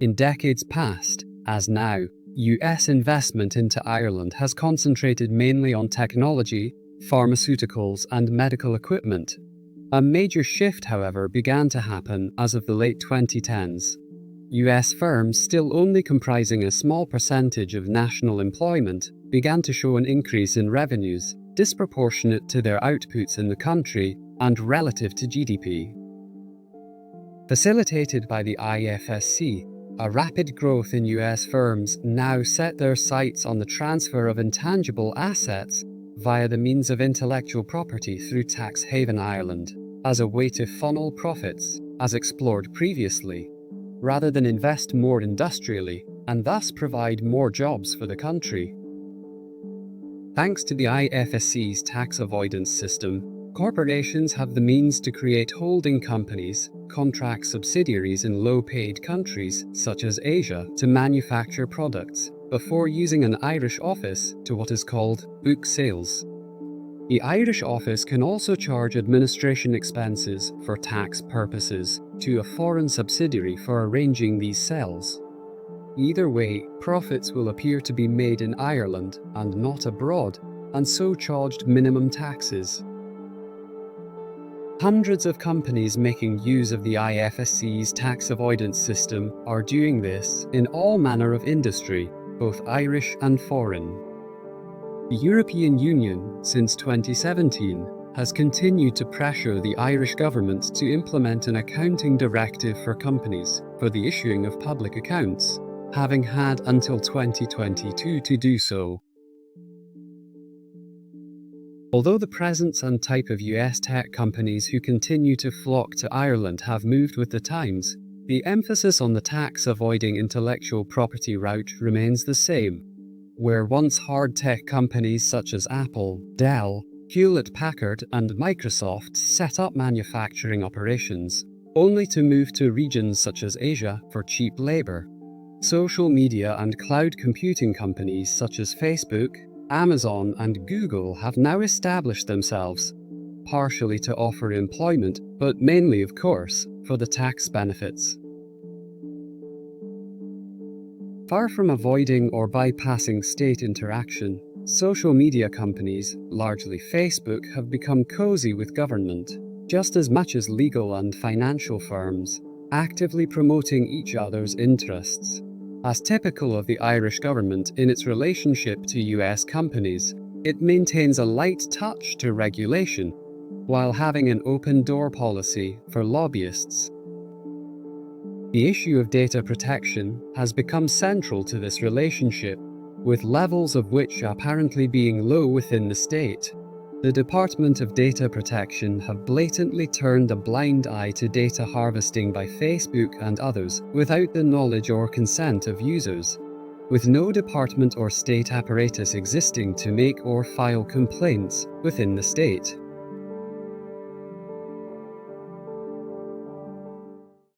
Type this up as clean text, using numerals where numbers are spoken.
In decades past, as now, US investment into Ireland has concentrated mainly on technology, pharmaceuticals, and medical equipment. A major shift, however, began to happen as of the late 2010s. US firms, still only comprising a small percentage of national employment, began to show an increase in revenues, disproportionate to their outputs in the country and relative to GDP. Facilitated by the IFSC, a rapid growth in US firms now set their sights on the transfer of intangible assets via the means of intellectual property through tax haven Ireland, as a way to funnel profits, as explored previously, rather than invest more industrially and thus provide more jobs for the country. Thanks to the IFSC's tax avoidance system, corporations have the means to create holding companies, contract subsidiaries in low-paid countries such as Asia to manufacture products, before using an Irish office to what is called book sales. The Irish office can also charge administration expenses for tax purposes to a foreign subsidiary for arranging these sales. Either way, profits will appear to be made in Ireland and not abroad, and so charged minimum taxes. Hundreds of companies making use of the IFSC's tax avoidance system are doing this in all manner of industry, both Irish and foreign. The European Union, since 2017, has continued to pressure the Irish government to implement an accounting directive for companies for the issuing of public accounts, having had until 2022 to do so. Although the presence and type of US tech companies who continue to flock to Ireland have moved with the times, the emphasis on the tax-avoiding intellectual property route remains the same. Where once hard tech companies such as Apple, Dell, Hewlett-Packard, and Microsoft set up manufacturing operations, only to move to regions such as Asia for cheap labor. Social media and cloud computing companies such as Facebook, Amazon, and Google have now established themselves, partially to offer employment, but mainly, of course, for the tax benefits. Far from avoiding or bypassing state interaction, social media companies, largely Facebook, have become cozy with government, just as much as legal and financial firms, actively promoting each other's interests. As typical of the Irish government in its relationship to US companies, it maintains a light touch to regulation, while having an open-door policy for lobbyists. The issue of data protection has become central to this relationship, with levels of which apparently being low within the state. The Department of Data Protection have blatantly turned a blind eye to data harvesting by Facebook and others without the knowledge or consent of users, with no department or state apparatus existing to make or file complaints within the state.